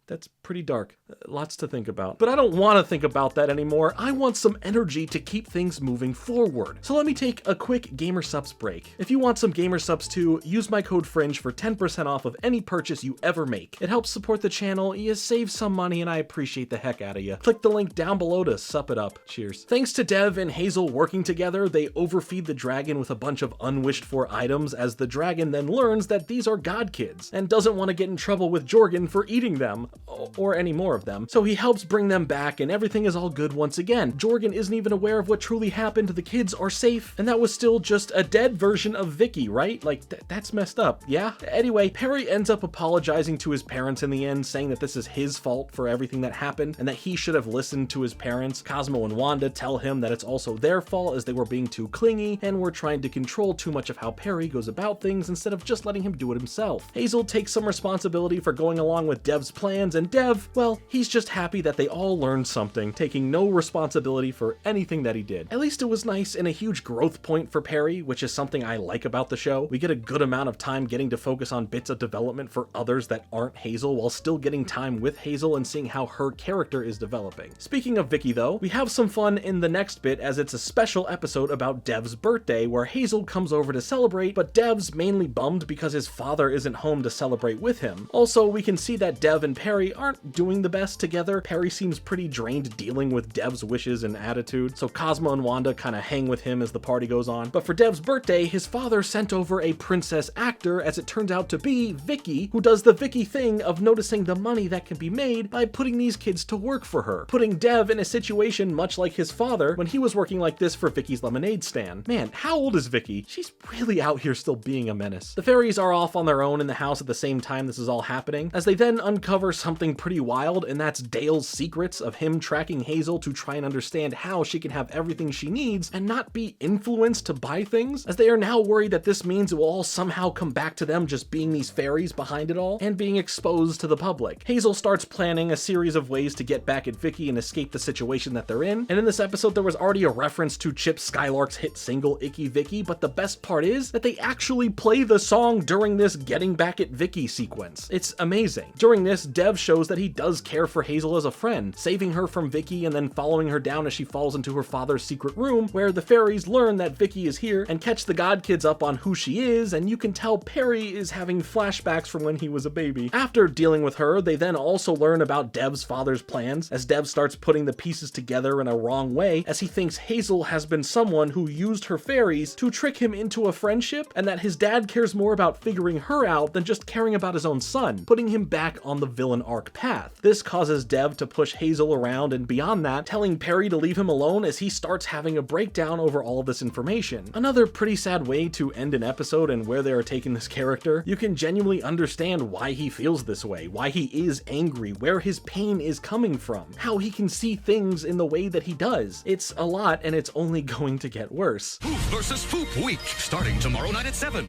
That's pretty dark. Lots to think about. But I don't want to think about that anymore. I want some energy to keep things moving forward. So let me take a quick Gamer Subs break. If you want some Gamer Subs too, use my code FRINGE for 10% off of any purchase you ever make. It helps support the channel, you save some money, and I appreciate the heck out of you. Click the link down below to sup it up. Cheers. Thanks to Dev and Hazel working together, they overfeed the dragon with a bunch of unwished for items, as the dragon then learns that these are god kids and doesn't want to get in trouble with Jorgen for eating them, or any more of them. So he helps bring them back and everything is all good once again. Jorgen isn't even aware of what truly happened. The kids are safe, and that was still just a dead version of Vicky, right? Like, that's messed up, yeah? Anyway, Perry ends up apologizing to his parents in the end, saying that this is his fault for everything that happened and that he should have listened to his parents. Cosmo and Wanda tell him that it's also their fault, as they were being too clingy and were trying to control too much of how Perry goes about things instead of just letting him do it himself. Hazel takes some responsibility for going along with with Dev's plans, and Dev, well, he's just happy that they all learned something, taking no responsibility for anything that he did. At least it was nice and a huge growth point for Perry, which is something I like about the show. We get a good amount of time getting to focus on bits of development for others that aren't Hazel, while still getting time with Hazel and seeing how her character is developing. Speaking of Vicky though, we have some fun in the next bit as it's a special episode about Dev's birthday where Hazel comes over to celebrate, but Dev's mainly bummed because his father isn't home to celebrate with him. Also, we can see that Dev and Perry aren't doing the best together. Perry seems pretty drained dealing with Dev's wishes and attitude, so Cosmo and Wanda kind of hang with him as the party goes on. But for Dev's birthday, his father sent over a princess actor, as it turns out to be Vicky, who does the Vicky thing of noticing the money that can be made by putting these kids to work for her, putting Dev in a situation much like his father when he was working like this for Vicky's lemonade stand. Man, how old is Vicky? She's really out here still being a menace. The fairies are off on their own in the house at the same time this is all happening, as they then uncover something pretty wild, and that's Dale's secrets of him tracking Hazel to try and understand how she can have everything she needs and not be influenced to buy things, as they are now worried that this means it will all somehow come back to them just being these fairies behind it all and being exposed to the public. Hazel starts planning a series of ways to get back at Vicky and escape the situation that they're in, and in this episode there was already a reference to Chip Skylark's hit single Icky Vicky, but the best part is that they actually play the song during this getting back at Vicky sequence. It's amazing. During this, Dev shows that he does care for Hazel as a friend, saving her from Vicky and then following her down as she falls into her father's secret room, where the fairies learn that Vicky is here and catch the god kids up on who she is, and you can tell Perry is having flashbacks from when he was a baby. After dealing with her, they then also learn about Dev's father's plans, as Dev starts putting the pieces together in a wrong way, as he thinks Hazel has been someone who used her fairies to trick him into a friendship, and that his dad cares more about figuring her out than just caring about his own son, putting him back on the villain arc path. This causes Dev to push Hazel around, and beyond that, telling Perry to leave him alone as he starts having a breakdown over all of this information. Another pretty sad way to end an episode and where they are taking this character. You can genuinely understand why he feels this way, why he is angry, where his pain is coming from, how he can see things in the way that he does. It's a lot, and it's only going to get worse. Poof versus Poop Week, starting tomorrow night at 7.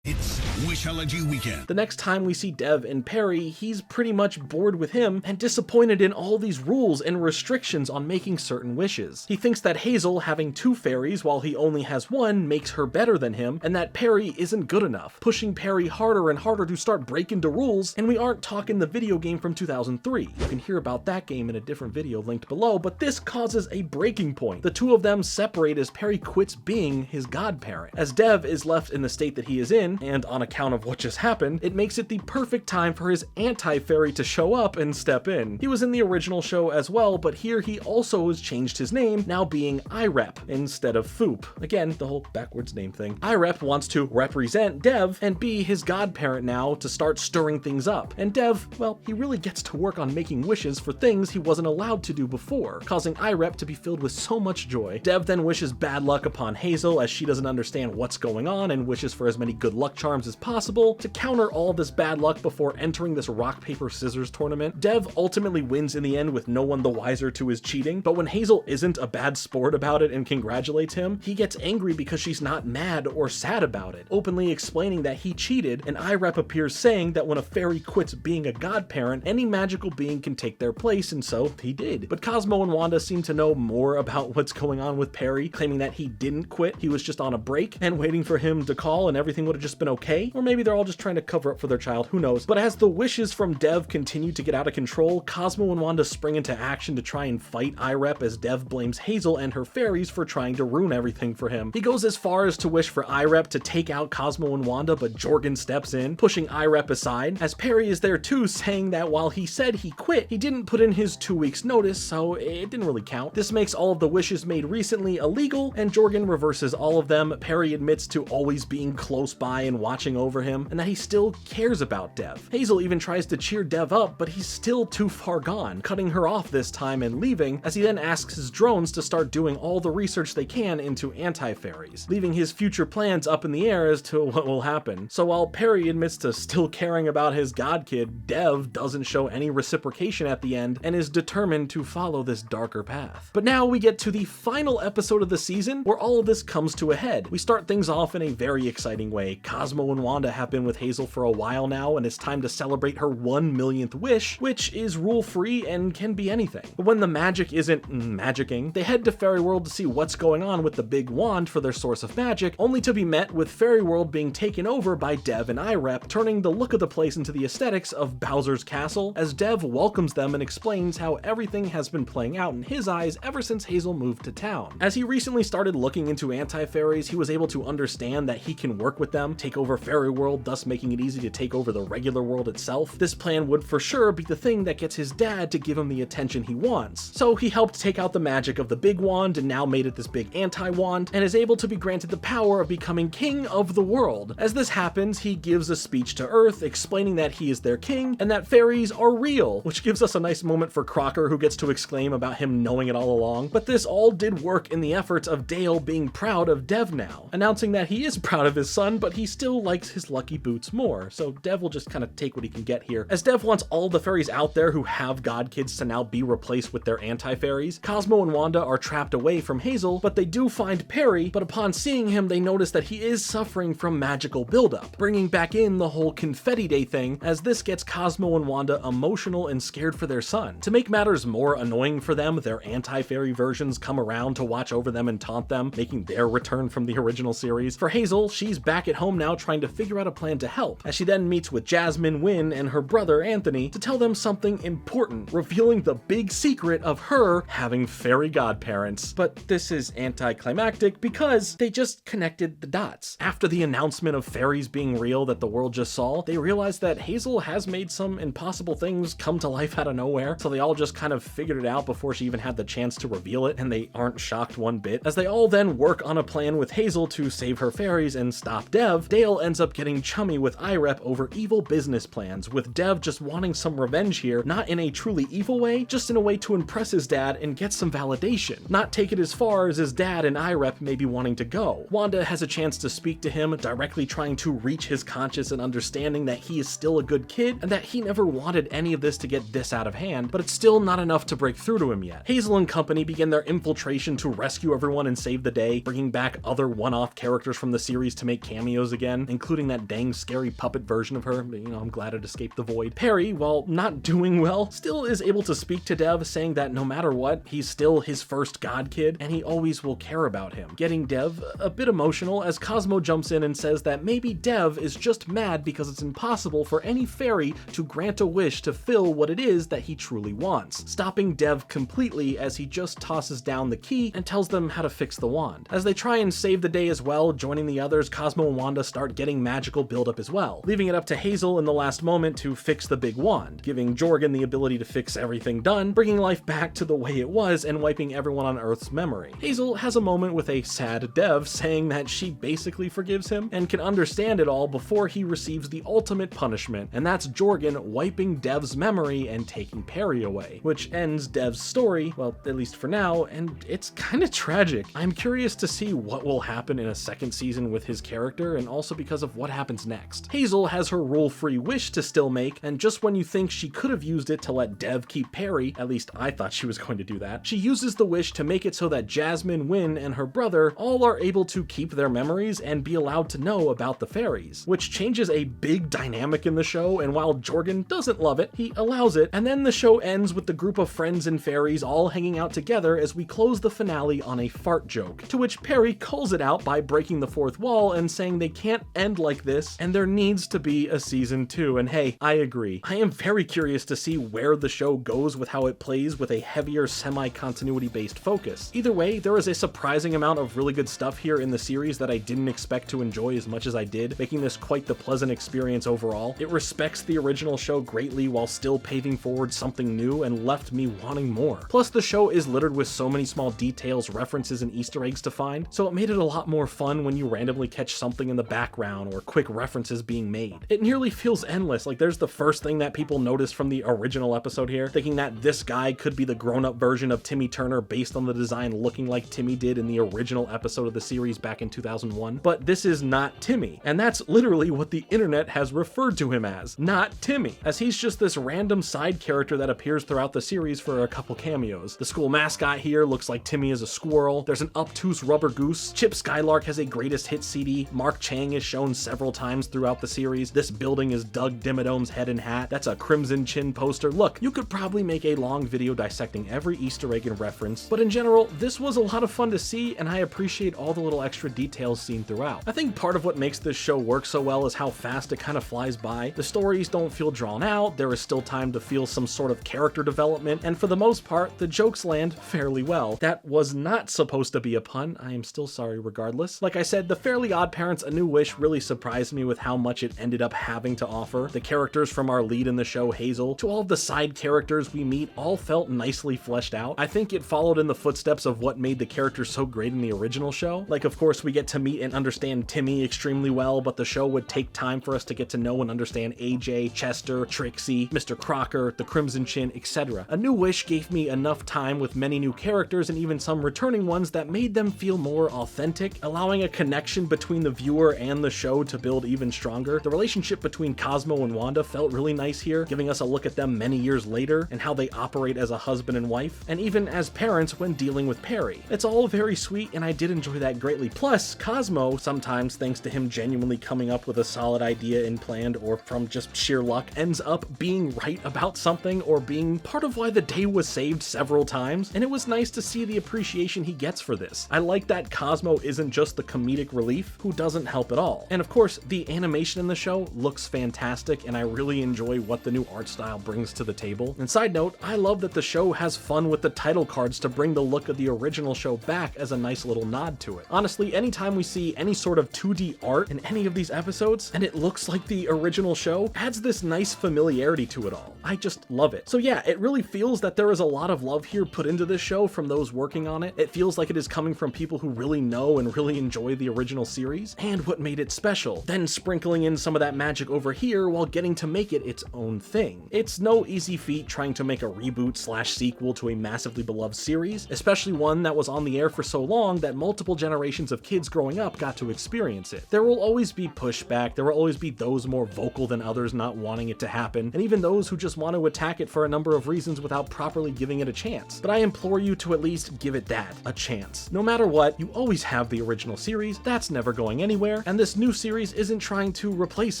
It's Wishology Weekend. The next time we see Dev and Perry, he's pretty much bored with him and disappointed in all these rules and restrictions on making certain wishes. He thinks that Hazel having 2 fairies while he only has 1 makes her better than him, and that Perry isn't good enough, pushing Perry harder and harder to start breaking the rules, and we aren't talking the video game from 2003. You can hear about that game in a different video linked below, but this causes a breaking point. The two of them separate as Perry quits being his godparent. As Dev is left in the state that he is in, and on account of what just happened, it makes it the perfect time for his anti-fairy to show up and step in. He was in the original show as well, but here he also has changed his name, now being IREP instead of Foop. Again, the whole backwards name thing. IREP wants to represent Dev and be his godparent now to start stirring things up. And Dev, well, he really gets to work on making wishes for things he wasn't allowed to do before, causing IREP to be filled with so much joy. Dev then wishes bad luck upon Hazel as she doesn't understand what's going on and wishes for as many good luck charms as possible to counter all this bad luck before entering this rock, paper, scissors tournament. Dev ultimately wins in the end with no one the wiser to his cheating, but when Hazel isn't a bad sport about it and congratulates him, he gets angry because she's not mad or sad about it, openly explaining that he cheated, and IREP appears saying that when a fairy quits being a godparent, any magical being can take their place, and so he did. But Cosmo and Wanda seem to know more about what's going on with Perry, claiming that he didn't quit, he was just on a break and waiting for him to call and everything would have just been okay. Or maybe they're all just trying to cover up for their child, who knows. But as the wishes from Dev continue to get out of control, Cosmo and Wanda spring into action to try and fight IREP as Dev blames Hazel and her fairies for trying to ruin everything for him. He goes as far as to wish for IREP to take out Cosmo and Wanda, but Jorgen steps in, pushing IREP aside, as Perry is there too, saying that while he said he quit, he didn't put in his 2 weeks notice, so it didn't really count. This makes all of the wishes made recently illegal, and Jorgen reverses all of them. Perry admits to always being close by and watching over him, and that he still cares about Dev. Hazel even tries to cheer Dev up, but he's still too far gone, cutting her off this time and leaving, as he then asks his drones to start doing all the research they can into anti-fairies, leaving his future plans up in the air as to what will happen. So while Perry admits to still caring about his god kid, Dev doesn't show any reciprocation at the end and is determined to follow this darker path. But now we get to the final episode of the season where all of this comes to a head. We start things off in a very exciting way. Cosmo and Wanda have been with Hazel for a while now, and it's time to celebrate her 1 millionth wish, which is rule-free and can be anything. But when the magic isn't magicking, they head to Fairy World to see what's going on with the big wand for their source of magic, only to be met with Fairy World being taken over by Dev and IREP, turning the look of the place into the aesthetics of Bowser's Castle, as Dev welcomes them and explains how everything has been playing out in his eyes ever since Hazel moved to town. As he recently started looking into anti-fairies, he was able to understand that he can work with them, take over Fairy World, thus making it easy to take over the regular world itself. This plan would for sure be the thing that gets his dad to give him the attention he wants. So he helped take out the magic of the big wand and now made it this big anti-wand, and is able to be granted the power of becoming king of the world. As this happens, he gives a speech to Earth explaining that he is their king and that fairies are real, which gives us a nice moment for Crocker, who gets to exclaim about him knowing it all along. But this all did work in the efforts of Dale being proud of Dev now, announcing that he is proud of his son, but he still likes his lucky boots more. So Dev will just kind of take what he can get here, as Dev wants all the fairies out there who have god kids to now be replaced with their anti-fairies. Cosmo and Wanda are trapped away from Hazel, but they do find Perry, but upon seeing him they notice that he is suffering from magical buildup, bringing back in the whole Confetti Day thing, as this gets Cosmo and Wanda emotional and scared for their son. To make matters more annoying for them, their anti-fairy versions come around to watch over them and taunt them, making their return from the original series. For Hazel, she's back at home now trying to figure out a plan to help, as she then meets with Jasmine, Wynn, and her brother Anthony to tell them something important, revealing the big secret of her having fairy godparents. But this is anticlimactic because they just connected the dots. After the announcement of fairies being real that the world just saw, they realized that Hazel has made some impossible things come to life out of nowhere, so they all just kind of figured it out before she even had the chance to reveal it, and they aren't shocked one bit. As they all then work on a plan with Hazel to save her fairies and stop Dev, Dale ends up getting chummy with IREP over evil business plans, with Dev just wanting some revenge here, not in a truly evil way, just in a way to impress his dad and get some validation, not take it as far as his dad and IREP may be wanting to go. Wanda has a chance to speak to him, directly trying to reach his conscience and understanding that he is still a good kid and that he never wanted any of this to get this out of hand, but it's still not enough to break through to him yet. Hazel and company begin their infiltration to rescue everyone and save the day, bringing back other one-off characters from the series to make cameos again, including that dang scary puppet version of her. You know, I'm glad it escaped the void. Perry, while not doing well, still is able to speak to Dev, saying that no matter what, he's still his first god kid and he always will care about him, getting Dev a bit emotional as Cosmo jumps in and says that maybe Dev is just mad because it's impossible for any fairy to grant a wish to fill what it is that he truly wants, stopping Dev completely as he just tosses down the key and tells them how to fix the wand. As they try and save the day as well, joining the others, Cosmo and Wanda start getting magical buildup as well, leaving it up to Hazel in the last moment to fix the big wand, giving Jorgen the ability to fix everything done, bringing life back to the way it was and wiping everyone on Earth's memory. Hazel has a moment with a sad Dev, saying that she basically forgives him and can understand it all before he receives the ultimate punishment, and that's Jorgen wiping Dev's memory and taking Perry away, which ends Dev's story, well, at least for now, and it's kind of tragic. I'm curious to see what will happen in a second season with his character, and also because of what happens next. Hazel has her rule-free wish to still make, and just when you think she could have used it to let Dev keep Perry, at least I thought she was going to do that, she uses the wish to make it so that Jasmine, Wynn, and her brother all are able to keep their memories and be allowed to know about the fairies, which changes a big dynamic in the show, and while Jorgen doesn't love it, he allows it, and then the show ends with the group of friends and fairies all hanging out together as we close the finale on a fart joke, to which Perry calls it out by breaking the fourth wall and saying they can't end like this and there needs to be a season 2, and hey, I agree. I am very curious to see where the show goes with how it plays with a heavier semi-continuity based focus. Either way, there is a surprising amount of really good stuff here in the series that I didn't expect to enjoy as much as I did, making this quite the pleasant experience overall. It respects the original show greatly while still paving forward something new and left me wanting more. Plus, the show is littered with so many small details, references, and Easter eggs to find, so it made it a lot more fun when you randomly catch something in the background or quick references being made. It nearly feels endless, like there's the first thing that people noticed from the original episode here, thinking that this guy could be the grown-up version of Timmy Turner based on the design looking like Timmy did in the original episode of the series back in 2001, but this is not Timmy, and that's literally what the internet has referred to him as, not Timmy, as he's just this random side character that appears throughout the series for a couple cameos. The school mascot here looks like Timmy is a squirrel, there's an obtuse rubber goose, Chip Skylark has a greatest hit CD, Mark Chang is shown several times throughout the series. This building is Doug Dimmadome's head and hat. That's a Crimson Chin poster. Look, you could probably make a long video dissecting every Easter egg and reference, but in general, this was a lot of fun to see, and I appreciate all the little extra details seen throughout. I think part of what makes this show work so well is how fast it kind of flies by. The stories don't feel drawn out, there is still time to feel some sort of character development, and for the most part, the jokes land fairly well. That was not supposed to be a pun, I am still sorry regardless. Like I said, the Fairly OddParents A New Wish really surprised me with how much it ended up having to offer. The characters from our lead in the show, Hazel, to all of the side characters we meet all felt nicely fleshed out. I think it followed in the footsteps of what made the characters so great in the original show. Like, of course, we get to meet and understand Timmy extremely well, but the show would take time for us to get to know and understand AJ, Chester, Trixie, Mr. Crocker, the Crimson Chin, etc. A New Wish gave me enough time with many new characters and even some returning ones that made them feel more authentic, allowing a connection between the viewer and the show to build even stronger. The relationship between Cosmo and Wanda felt really nice here, giving us a look at them many years later and how they operate as a husband and wife, and even as parents when dealing with Perry. It's all very sweet, and I did enjoy that greatly. Plus, Cosmo, sometimes thanks to him genuinely coming up with a solid idea and planned, or from just sheer luck, ends up being right about something or being part of why the day was saved several times, and it was nice to see the appreciation he gets for this. I like that Cosmo isn't just the comedic relief who doesn't help at all. And of course, the animation in the show looks fantastic, and I really enjoy what the new art style brings to the table. And side note, I love that the show has fun with the title cards to bring the look of the original show back as a nice little nod to it. Honestly, anytime we see any sort of 2D art in any of these episodes, and it looks like the original show, adds this nice familiarity to it all. I just love it. So yeah, it really feels that there is a lot of love here put into this show from those working on it. It feels like it is coming from people who really know and really enjoy the original series and what made it special, then sprinkling in some of that magic over here while getting to make it its own thing. It's no easy feat trying to make a reboot slash sequel to a massively beloved series, especially one that was on the air for so long that multiple generations of kids growing up got to experience it. There will always be pushback, there will always be those more vocal than others not wanting it to happen, and even those who just want to attack it for a number of reasons without properly giving it a chance. But I implore you to at least give it that, a chance. No matter what, you always have the original series, that's never going anywhere, and this new series isn't trying to replace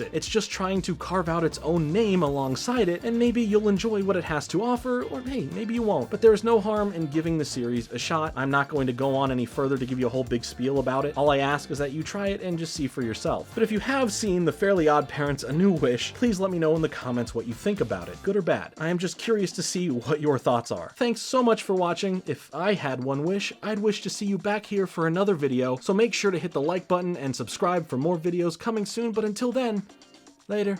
it. It's just trying to carve out its own name alongside it, and maybe you'll enjoy what it has to offer, or hey, maybe you won't. But there's no harm in giving the series a shot. I'm not going to go on any further to give you a whole big spiel about it. All I ask is that you try it and just see for yourself. But if you have seen the Fairly OddParents A New Wish, please let me know in the comments what you think about it, good or bad. I am just curious to see what your thoughts are. Thanks so much for watching. If I had one wish, I'd wish to see you back here for another video, so make sure to hit the like button and subscribe for more videos coming soon, but until then, later.